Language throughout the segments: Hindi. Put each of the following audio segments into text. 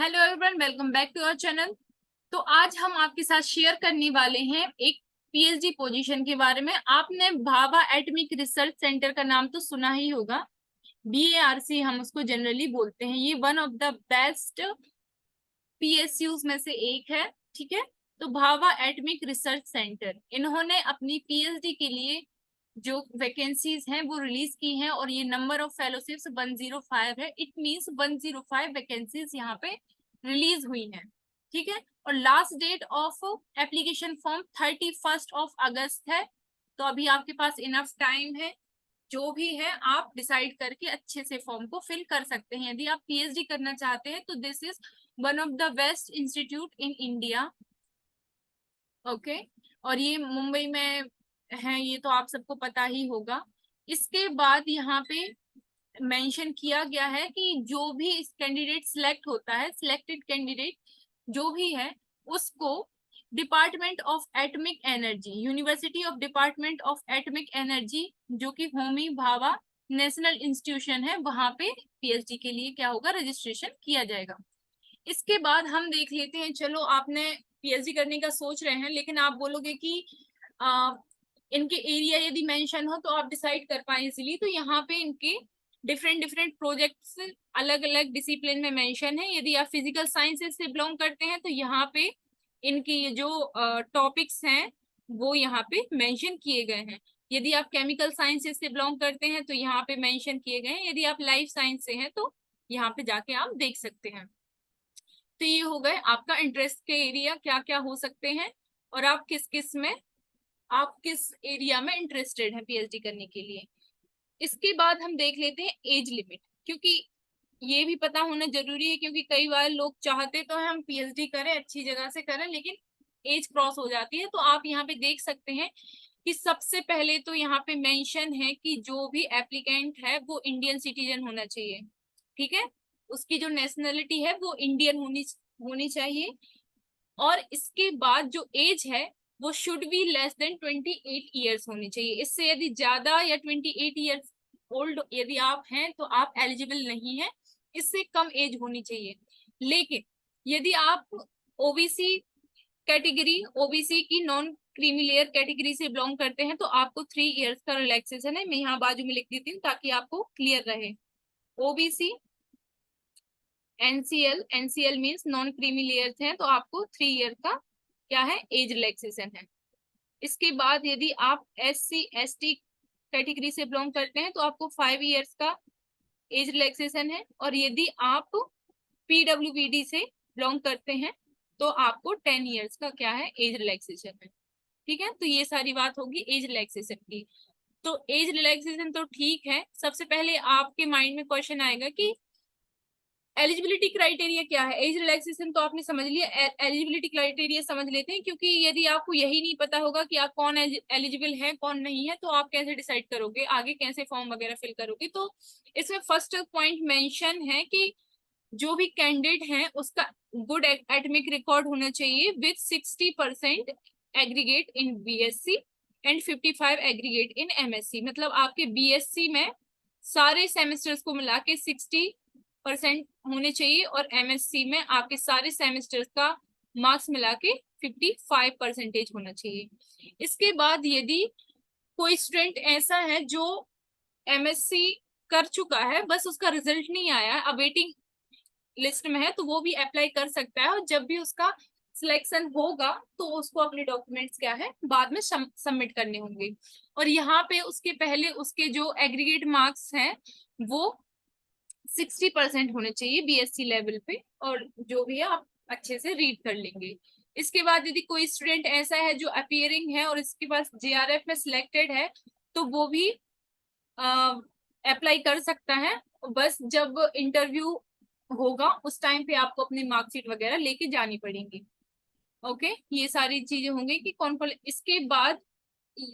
Hello everyone, welcome back to our channel. तो आज हम आपके साथ शेयर करने वाले हैं एक पीएचडी पोजीशन के बारे में। आपने भाभा एटॉमिक रिसर्च सेंटर का नाम तो सुना ही होगा। बीएआरसी हम उसको जनरली बोलते हैं। ये one of the best PSUs में से एक है। ठीक है। तो भाभा एटॉमिक रिसर्च सेंटर, इन्होंने अपनी पीएचडी के लिए जो वैकेंसीज हैं वो रिलीज की हैं और ये नंबर ऑफ फेलोशिप्स 105 है। इट मींस 105 वैकेंसीज यहाँ पे रिलीज हुई हैं। ठीक है। और last date of application form 31 अगस्त है। तो अभी आपके पास इनफ टाइम है। जो भी है आप डिसाइड करके अच्छे से फॉर्म को फिल कर सकते हैं। यदि आप पीएचडी करना चाहते हैं तो this is one of the best institute in India. Okay. और ये मुंबई में है, ये तो आप सबको पता ही होगा। इसके बाद यहाँ पे मेंशन किया गया है कि जो भी कैंडिडेट सिलेक्ट होता है, सिलेक्टेड कैंडिडेट जो भी है, उसको department of atomic energy, university of department of atomic energy, जो कि होमी भाभा नेशनल इंस्टीट्यूशन है, वहां पे पीएचडी के लिए क्या होगा, रजिस्ट्रेशन किया जाएगा। इसके बाद हम देख लेते हैं। चलो, आपने पीएचडी करने का सोच रहे हैं, लेकिन आप बोलोगे कि आ, इनके एरिया यदि मेंशन हो तो आप डिसाइड कर पाए इजीली। तो यहाँ पे इनके डिफरेंट डिफरेंट प्रोजेक्ट्स अलग अलग डिसिप्लिन में मेंशन है। यदि आप फिजिकल साइंसेज से बिलोंग करते हैं तो यहाँ पे इनके ये जो टॉपिक्स हैं वो यहाँ पे मेंशन किए गए हैं। यदि आप केमिकल साइंसेज से बिलोंग करते हैं तो यहाँ पे मेंशन किए गए हैं। यदि आप लाइफ साइंस से हैं तो यहाँ पे जाके आप देख सकते हैं। तो ये हो गए आपका इंटरेस्ट के एरिया क्या क्या हो सकते हैं और आप किस एरिया में इंटरेस्टेड हैं पीएचडी करने के लिए। इसके बाद हम देख लेते हैं एज लिमिट, क्योंकि ये भी पता होना जरूरी है। क्योंकि कई बार लोग चाहते तो हम पीएचडी करें, अच्छी जगह से करें, लेकिन एज क्रॉस हो जाती है। तो आप यहाँ पे देख सकते हैं कि सबसे पहले तो यहाँ पे मेंशन है कि जो भी एप्लीकेंट है वो इंडियन सिटीजन होना चाहिए। ठीक है। उसकी जो नेशनलिटी है वो इंडियन होनी होनी चाहिए। और इसके बाद जो एज है वो should be less than 28 years होनी चाहिए। इससे यदि ज्यादा या 28 ईयर्स ओल्ड यदि आप हैं तो आप एलिजिबल नहीं है। इससे कम एज होनी चाहिए। लेकिन यदि आप ओबीसी कैटेगरी, ओबीसी की नॉन क्रीमी लेयर कैटेगरी से बिलोंग करते हैं तो आपको 3 इयर्स का रिलैक्सेशन है। मैं यहाँ बाजू में लिख देती हूँ ताकि आपको क्लियर रहे। OBC, NCL, NCL means non creamy layers हैं तो आपको 3 ईयर का क्या है, एज रिलैक्सेशन है। इसके बाद यदि आप एससी एसटी कैटेगरी से बिलोंग करते हैं तो आपको 5 इयर्स का एज रिलैक्सेशन है। और यदि आप पीडब्ल्यूबीडी से बिलोंग करते हैं तो आपको 10 इयर्स का क्या है, एज रिलैक्सेशन है। ठीक है। तो ये सारी बात होगी एज रिलैक्सेशन की। तो एज रिलैक्सेशन तो ठीक है। सबसे पहले आपके माइंड में क्वेश्चन आएगा कि एलिजिबिलिटी क्राइटेरिया क्या है। एज रिलैक्सेशन तो आपने समझ लिया, एलिजिबिलिटी क्राइटेरिया समझ लेते हैं। क्योंकि यदि आपको यही नहीं पता होगा कि आप कौन एलिजिबल है कौन नहीं है तो आप कैसे डिसाइड करोगे, आगे कैसे फॉर्म वगैरह फिल करोगे। तो इसमें फर्स्ट पॉइंट मेंशन है कि जो भी कैंडिडेट है उसका गुड एटॉमिक रिकॉर्ड होना चाहिए with 60% aggregate in BSc and 55 aggregate in MSc. मतलब आपके बीएससी में सारे सेमेस्टर्स को मिला के 60% होने चाहिए और एमएससी में आपके सारे सेमेस्टर्स का मार्क्स मिला के 55% होना चाहिए। इसके बाद यदि कोई स्टूडेंट ऐसा है जो एमएससी कर चुका है, बस उसका रिजल्ट नहीं आया, अवेटिंग लिस्ट में है, तो वो भी अप्लाई कर सकता है। और जब भी उसका सिलेक्शन होगा तो उसको अपने डॉक्यूमेंट्स क्या है बाद में सबमिट करने होंगे। और यहाँ पे उसके पहले उसके जो एग्रीगेट मार्क्स हैं वो 60% होने चाहिए बीएससी लेवल पे। और जो भी है आप अच्छे से रीड कर लेंगे। इसके बाद यदि कोई स्टूडेंट ऐसा है जो अपियरिंग है और इसके पास जेआरएफ में सिलेक्टेड है तो वो भी अप्लाई कर सकता है। बस जब इंटरव्यू होगा उस टाइम पे आपको अपनी मार्कशीट वगैरह लेके जानी पड़ेगी। ओके। ये सारी चीजें होंगी कि कौन कौन। इसके बाद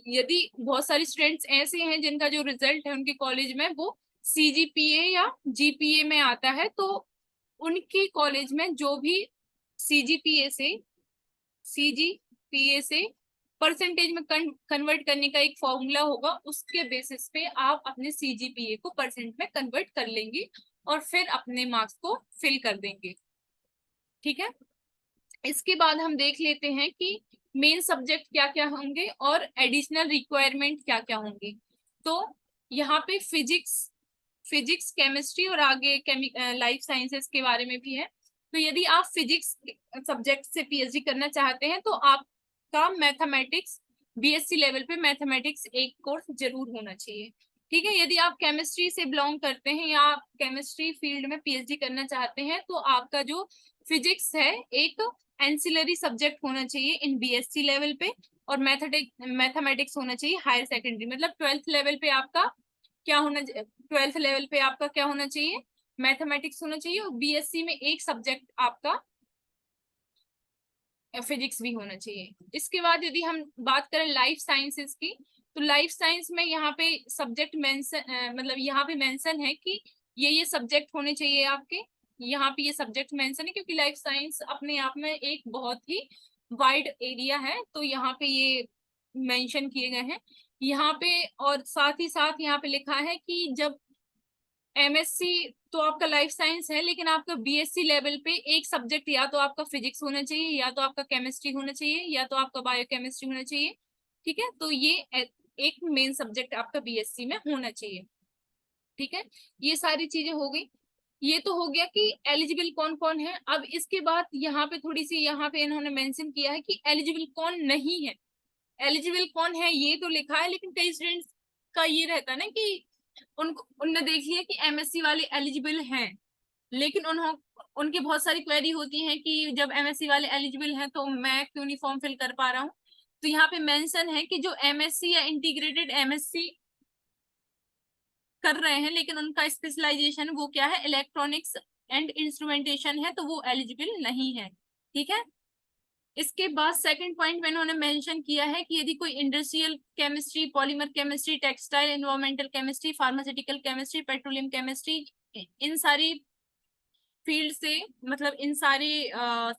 यदि बहुत सारे स्टूडेंट्स ऐसे हैं जिनका जो रिजल्ट है उनके कॉलेज में वो सीजीपीए या जीपीए में आता है, तो उनके कॉलेज में जो भी सीजीपीए से सीजीपीए से परसेंटेज में कन्वर्ट करने का एक फॉर्मूला होगा, उसके बेसिस पे आप अपने सीजीपीए को परसेंट में कन्वर्ट कर लेंगे और फिर अपने मार्क्स को फिल कर देंगे। ठीक है। इसके बाद हम देख लेते हैं कि मेन सब्जेक्ट क्या क्या होंगे और एडिशनल रिक्वायरमेंट क्या क्या होंगे। तो यहाँ पे फिजिक्स केमिस्ट्री और आगे लाइफ साइंसेस के बारे में भी है। तो यदि आप फिजिक्स सब्जेक्ट से पीएचडी करना चाहते हैं तो आपका मैथमेटिक्स बीएससी लेवल पे मैथमेटिक्स एक कोर्स जरूर होना चाहिए। ठीक है। यदि आप केमिस्ट्री से बिलोंग करते हैं या आप केमिस्ट्री फील्ड में पीएचडी करना चाहते हैं तो आपका जो फिजिक्स है एक एंसिलरी सब्जेक्ट होना चाहिए इन बीएससी लेवल पे, और मैथमेटिक्स होना चाहिए हायर सेकेंडरी, मतलब ट्वेल्थ लेवल पे आपका क्या होना चाहिए, मैथमेटिक्स होना चाहिए, और बीएससी में एक सब्जेक्ट आपका फिजिक्स भी होना चाहिए। इसके बाद यदि हम बात करें लाइफ साइंसेस की, तो लाइफ साइंस में यहाँ पे सब्जेक्ट मेंशन मतलब यहाँ पे मेंशन है कि ये सब्जेक्ट होने चाहिए आपके। यहाँ पे ये सब्जेक्ट मेंशन है क्योंकि लाइफ साइंस अपने आप में एक बहुत ही वाइड एरिया है, तो यहाँ पे ये मेंशन किए गए हैं यहाँ पे। और साथ ही साथ यहाँ पे लिखा है कि जब एमएससी तो आपका लाइफ साइंस है, लेकिन आपका बीएससी लेवल पे एक सब्जेक्ट या तो आपका फिजिक्स होना चाहिए, या तो आपका केमिस्ट्री होना चाहिए, या तो आपका बायोकेमिस्ट्री होना चाहिए। ठीक है। तो ये एक मेन सब्जेक्ट आपका बीएससी में होना चाहिए। ठीक है। ये सारी चीजें हो गई। ये तो हो गया कि एलिजिबल कौन कौन है। अब इसके बाद यहाँ पे थोड़ी सी यहाँ पे इन्होंने मेंशन किया है कि एलिजिबल कौन नहीं है। एलिजिबल कौन है ये तो लिखा है, लेकिन कई स्टूडेंट्स का ये रहता है ना कि उनको उनने देख लिया कि एमएससी वाले एलिजिबल हैं, लेकिन उनकी बहुत सारी क्वेरी होती है कि जब एमएससी वाले एलिजिबल हैं तो मैं क्यों नहीं फॉर्म फिल कर पा रहा हूँ। तो यहाँ पे मेंशन है कि जो एमएससी या इंटीग्रेटेड एमएससी कर रहे हैं लेकिन उनका स्पेशलाइजेशन वो क्या है, इलेक्ट्रॉनिक्स एंड इंस्ट्रूमेंटेशन है, तो वो एलिजिबल नहीं है। ठीक है। इसके बाद सेकंड पॉइंट में इन्होंने मेंशन किया है कि यदि कोई industrial chemistry, polymer chemistry, textile environmental chemistry, pharmaceutical chemistry, petroleum chemistry, इन सारी फील्ड से मतलब इन सारे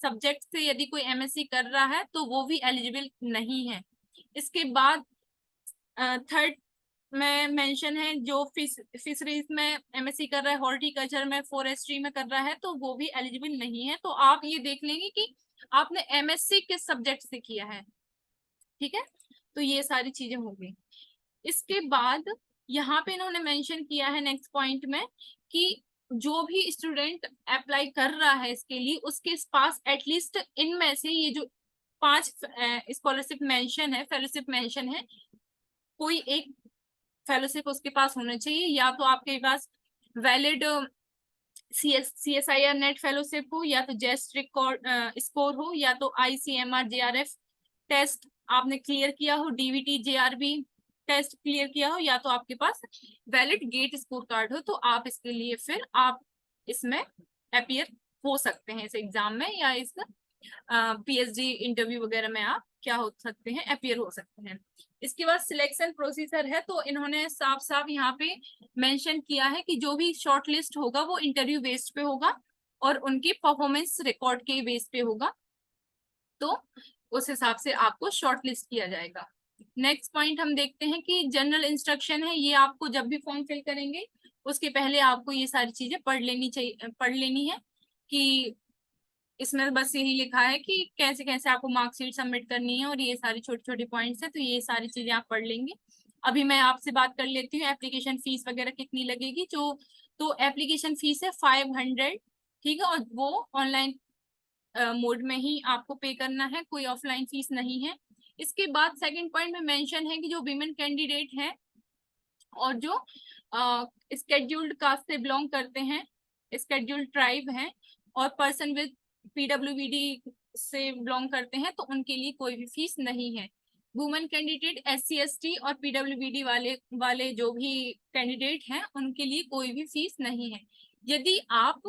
सब्जेक्ट से यदि कोई एमएससी कर रहा है तो वो भी एलिजिबल नहीं है। इसके बाद थर्ड में मेंशन है जो फिशरीज में एमएससी कर रहा है, हॉर्टिकल्चर में, फॉरेस्ट्री में कर रहा है, तो वो भी एलिजिबल नहीं है। तो आप ये देख लेंगे कि आपने एमएससी किस सब्जेक्ट से किया है। ठीक है। तो ये सारी चीजें हो गई। इसके बाद यहाँ पे इन्होंने मेंशन किया है नेक्स्ट पॉइंट में कि जो भी स्टूडेंट अप्लाई कर रहा है इसके लिए उसके पास एटलीस्ट इनमें से ये जो 5 स्कॉलरशिप मेंशन है, फेलोशिप मेंशन है, कोई एक फेलोशिप उसके पास होना चाहिए। या तो आपके पास वैलिड CSIR नेट फेलोशिप हो, या तो जेस्ट रिकॉर्ड स्कोर हो, या तो ICMR JRF टेस्ट आपने क्लियर किया हो, DVT JRB टेस्ट क्लियर किया हो, या तो आपके पास वैलिड गेट स्कोर कार्ड हो, तो आप इसके लिए फिर आप इसमें अपियर हो सकते हैं इस एग्जाम में, या इस पीएचडी इंटरव्यू वगैरह में आप क्या हो सकते हैं, अपियर हो सकते हैं। इसके बाद सिलेक्शन प्रोसीजर है, तो इन्होंने साफ साफ यहाँ पे मेंशन किया है कि जो भी शॉर्ट लिस्ट होगा वो इंटरव्यू बेस्ड पे होगा और उनकी परफॉर्मेंस रिकॉर्ड के बेस पे होगा, तो उस हिसाब से आपको शॉर्ट लिस्ट किया जाएगा। नेक्स्ट पॉइंट हम देखते हैं कि जनरल इंस्ट्रक्शन है, ये आपको जब भी फॉर्म फिल करेंगे उसके पहले आपको ये सारी चीजें पढ़ लेनी है कि इसमें बस यही लिखा है कि कैसे कैसे आपको मार्कशीट सबमिट करनी है, और ये सारी छोटी छोटी पॉइंट्स है, तो ये सारी चीजें आप पढ़ लेंगे। अभी मैं आपसे बात कर लेती हूँ एप्लीकेशन फीस वगैरह कितनी लगेगी। जो तो एप्लीकेशन फीस है 500। ठीक है। और वो ऑनलाइन मोड में ही आपको पे करना है, कोई ऑफलाइन फीस नहीं है। इसके बाद सेकंड पॉइंट में मेंशन है कि जो वीमेन कैंडिडेट हैं और जो स्केड्यूल्ड कास्ट से बिलोंग करते हैं, स्केड्यूल्ड ट्राइब हैं, और पर्सन विद PWBD से बिलोंग करते हैं, तो उनके लिए कोई भी फीस नहीं है। वुमेन कैंडिडेट SC ST और PWBD वाले वाले जो भी कैंडिडेट हैं उनके लिए कोई भी फीस नहीं है। यदि आप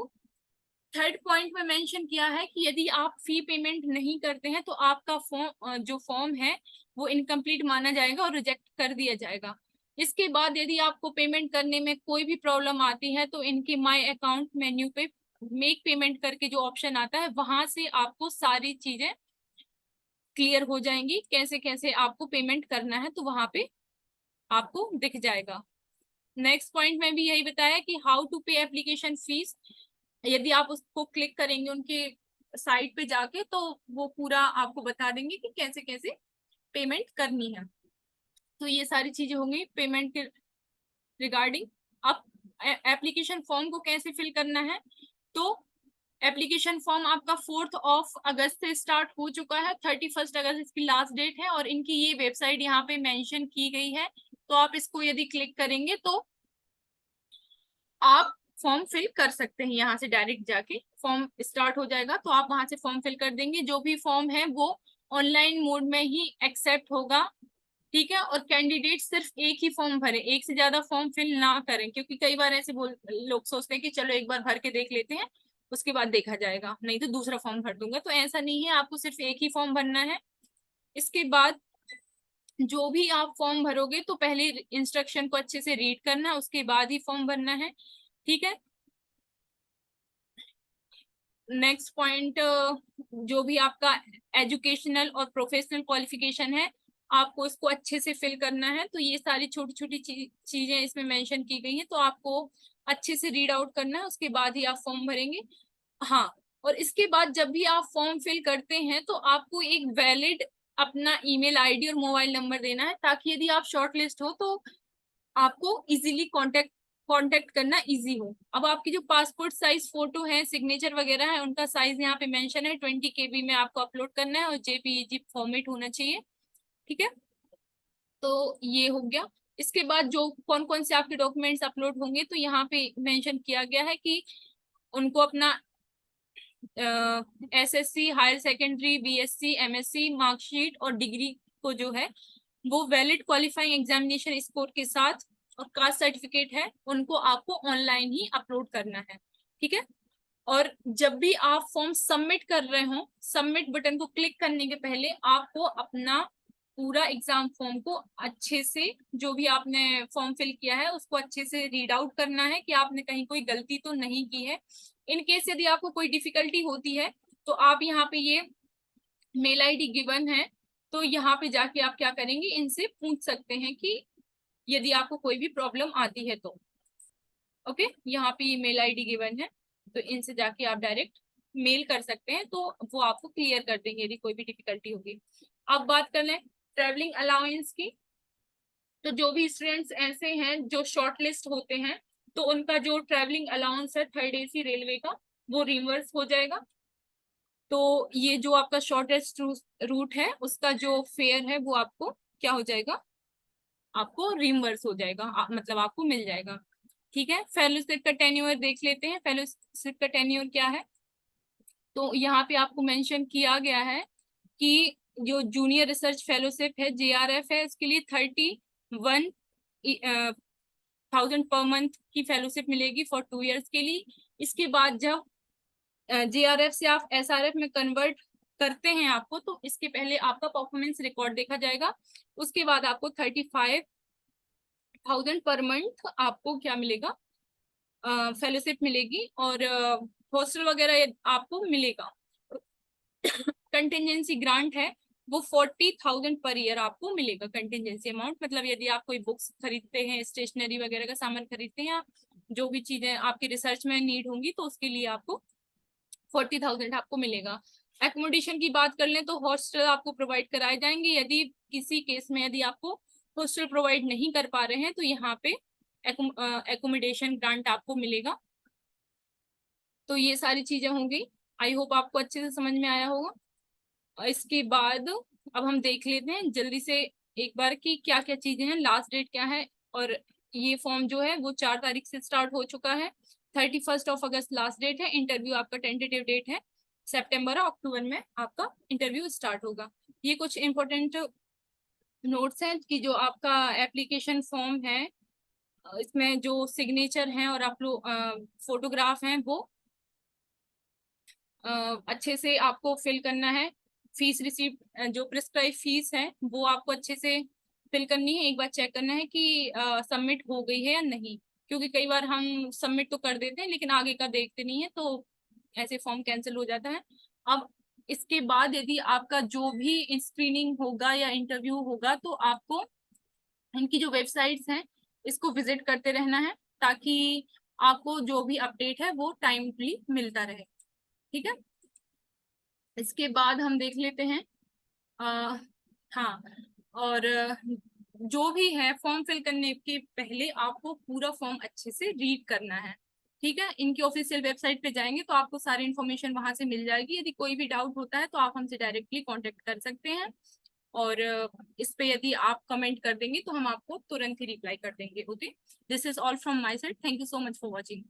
थर्ड पॉइंट में मेंशन किया है कि यदि आप फी पेमेंट नहीं करते हैं तो आपका जो फॉर्म है वो इनकम्प्लीट माना जाएगा और रिजेक्ट कर दिया जाएगा। इसके बाद यदि आपको पेमेंट करने में कोई भी प्रॉब्लम आती है तो इनके माई अकाउंट मेन्यू पे मेक पेमेंट करके जो ऑप्शन आता है वहां से आपको सारी चीजें क्लियर हो जाएंगी, कैसे कैसे आपको पेमेंट करना है, तो वहां पे आपको दिख जाएगा। नेक्स्ट पॉइंट में भी यही बताया कि हाउ टू पे एप्लीकेशन फीस। यदि आप उसको क्लिक करेंगे उनके साइट पे जाके, तो वो पूरा आपको बता देंगे कि कैसे कैसे पेमेंट करनी है। तो ये सारी चीजें होंगी पेमेंट के रिगार्डिंग। अब एप्लीकेशन फॉर्म को कैसे फिल करना है, तो एप्लीकेशन फॉर्म आपका 4 अगस्त से स्टार्ट हो चुका है। 31 अगस्त इसकी लास्ट डेट है, और इनकी ये वेबसाइट यहाँ पे मेंशन की गई है। तो आप इसको यदि क्लिक करेंगे तो आप फॉर्म फिल कर सकते हैं। यहाँ से डायरेक्ट जाके फॉर्म स्टार्ट हो जाएगा, तो आप वहां से फॉर्म फिल कर देंगे। जो भी फॉर्म है वो ऑनलाइन मोड में ही एक्सेप्ट होगा, ठीक है। और कैंडिडेट सिर्फ एक ही फॉर्म भरे, एक से ज्यादा फॉर्म फिल ना करें, क्योंकि कई बार ऐसे लोग सोचते हैं कि चलो एक बार भर के देख लेते हैं, उसके बाद देखा जाएगा, नहीं तो दूसरा फॉर्म भर दूंगा। तो ऐसा नहीं है, आपको सिर्फ एक ही फॉर्म भरना है। इसके बाद जो भी आप फॉर्म भरोगे तो पहले इंस्ट्रक्शन को अच्छे से रीड करना, उसके बाद ही फॉर्म भरना है, ठीक है। नेक्स्ट पॉइंट, जो भी आपका एजुकेशनल और प्रोफेशनल क्वालिफिकेशन है, आपको इसको अच्छे से फिल करना है। तो ये सारी छोटी छोटी चीजें इसमें मेंशन की गई हैं, तो आपको अच्छे से रीड आउट करना है, उसके बाद ही आप फॉर्म भरेंगे। हाँ, और इसके बाद जब भी आप फॉर्म फिल करते हैं तो आपको एक वैलिड अपना ईमेल आईडी और मोबाइल नंबर देना है, ताकि यदि आप शॉर्ट लिस्ट हो तो आपको इजीली कांटेक्ट करना इजी हो। अब आपकी जो पासपोर्ट साइज फोटो है, सिग्नेचर वगैरह है, उनका साइज यहाँ पे मेंशन है 20 KB में आपको अपलोड करना है, और जेपीईजी फॉर्मेट होना चाहिए, ठीक है। तो ये हो गया। इसके बाद जो कौन कौन से आपके डॉक्यूमेंट्स अपलोड होंगे, तो यहाँ पे मेंशन किया गया है कि उनको अपना SSC, higher secondary, BSc, MSc marksheet और डिग्री को जो है वो वैलिड क्वालिफाइंग एग्जामिनेशन स्कोर के साथ, और कास्ट सर्टिफिकेट है, उनको आपको ऑनलाइन ही अपलोड करना है, ठीक है। और जब भी आप फॉर्म सबमिट कर रहे हो, सबमिट बटन को क्लिक करने के पहले आपको अपना पूरा एग्जाम फॉर्म को अच्छे से, जो भी आपने फॉर्म फिल किया है उसको अच्छे से रीड आउट करना है कि आपने कहीं कोई गलती तो नहीं की है। इन केस यदि आपको कोई डिफिकल्टी होती है तो आप यहाँ पे ये मेल आईडी गिवन है, तो यहाँ पे जाके आप क्या करेंगे, इनसे पूछ सकते हैं कि यदि आपको कोई भी प्रॉब्लम आती है तो। ओके, यहाँ पे ये मेल आईडी गिवन है, तो इनसे जाके आप डायरेक्ट मेल कर सकते हैं, तो वो आपको क्लियर कर देंगे यदि कोई भी डिफिकल्टी होगी। अब बात कर लें ट्रेवलिंग अलाउंस की। तो जो भी स्टूडेंट्स ऐसे हैं जो शॉर्ट लिस्ट होते हैं, तो उनका जो ट्रेवलिंग अलाउंस है थर्ड एसी रेलवे का, वो रिवर्स हो जाएगा। तो ये जो आपका शॉर्टेस्ट रूट है उसका जो फेयर है वो आपको क्या हो जाएगा, आपको रिम्बर्स हो जाएगा, मतलब आपको मिल जाएगा, ठीक है। फेलोशिप का टेन्योर देख लेते हैं, फेलोशिप का टेन्योर क्या है। तो यहाँ पे आपको मेंशन किया गया है कि जो जूनियर रिसर्च फेलोशिप है, जेआरएफ है, इसके लिए 31,000 पर मंथ की फेलोशिप मिलेगी फॉर 2 इयर्स के लिए। इसके बाद जब जेआरएफ से आप एसआरएफ में कन्वर्ट करते हैं आपको, तो इसके पहले आपका परफॉर्मेंस रिकॉर्ड देखा जाएगा, उसके बाद आपको 35,000 पर मंथ आपको क्या मिलेगा, फेलोशिप मिलेगी, और हॉस्टल वगैरह आपको मिलेगा। कंटिजेंसी ग्रांट है वो 40,000 पर ईयर आपको मिलेगा, कंटिजेंसी अमाउंट, मतलब यदि आप कोई बुक्स खरीदते हैं, स्टेशनरी वगैरह का सामान खरीदते हैं, या जो भी चीजें आपकी रिसर्च में नीड होंगी, तो उसके लिए आपको 40,000 आपको मिलेगा। एकोमोडेशन की बात कर लें तो हॉस्टल आपको प्रोवाइड कराए जाएंगे। यदि किसी केस में यदि आपको हॉस्टल प्रोवाइड नहीं कर पा रहे हैं तो यहाँ पे एकोमोडेशन ग्रांट आपको मिलेगा। तो ये सारी चीजें होंगी, आई होप आपको अच्छे से समझ में आया होगा। और इसके बाद अब हम देख लेते हैं जल्दी से एक बार कि क्या क्या चीजें हैं, लास्ट डेट क्या है। और ये फॉर्म जो है वो 4 तारीख से स्टार्ट हो चुका है, 31 अगस्त लास्ट डेट है। इंटरव्यू आपका टेंटेटिव डेट है सितंबर और अक्टूबर में आपका इंटरव्यू स्टार्ट होगा। ये कुछ इंपॉर्टेंट नोट्स हैं कि जो आपका एप्लीकेशन फॉर्म है, इसमें जो सिग्नेचर हैं और आप लोग फोटोग्राफ हैं वो अच्छे से आपको फिल करना है। फीस रिसीप्ट, जो प्रिस्क्राइब फीस है वो आपको अच्छे से फिल करनी है, एक बार चेक करना है कि सबमिट हो गई है या नहीं, क्योंकि कई बार हम सबमिट तो कर देते हैं लेकिन आगे का देखते नहीं है, तो ऐसे फॉर्म कैंसिल हो जाता है। अब इसके बाद यदि आपका जो भी स्क्रीनिंग होगा या इंटरव्यू होगा, तो आपको इनकी जो वेबसाइट्स हैं इसको विजिट करते रहना है, ताकि आपको जो भी अपडेट है वो टाइमली मिलता रहे, ठीक है। इसके बाद हम देख लेते हैं हाँ, और जो भी है फॉर्म फिल करने के पहले आपको पूरा फॉर्म अच्छे से रीड करना है। ठीक है, इनकी ऑफिशियल वेबसाइट पे जाएंगे तो आपको सारी इन्फॉर्मेशन वहां से मिल जाएगी। यदि कोई भी डाउट होता है तो आप हमसे डायरेक्टली कांटेक्ट कर सकते हैं, और इस पे यदि आप कमेंट कर देंगे तो हम आपको तुरंत ही रिप्लाई कर देंगे। Okay, this is all from my side, thank you so much for watching.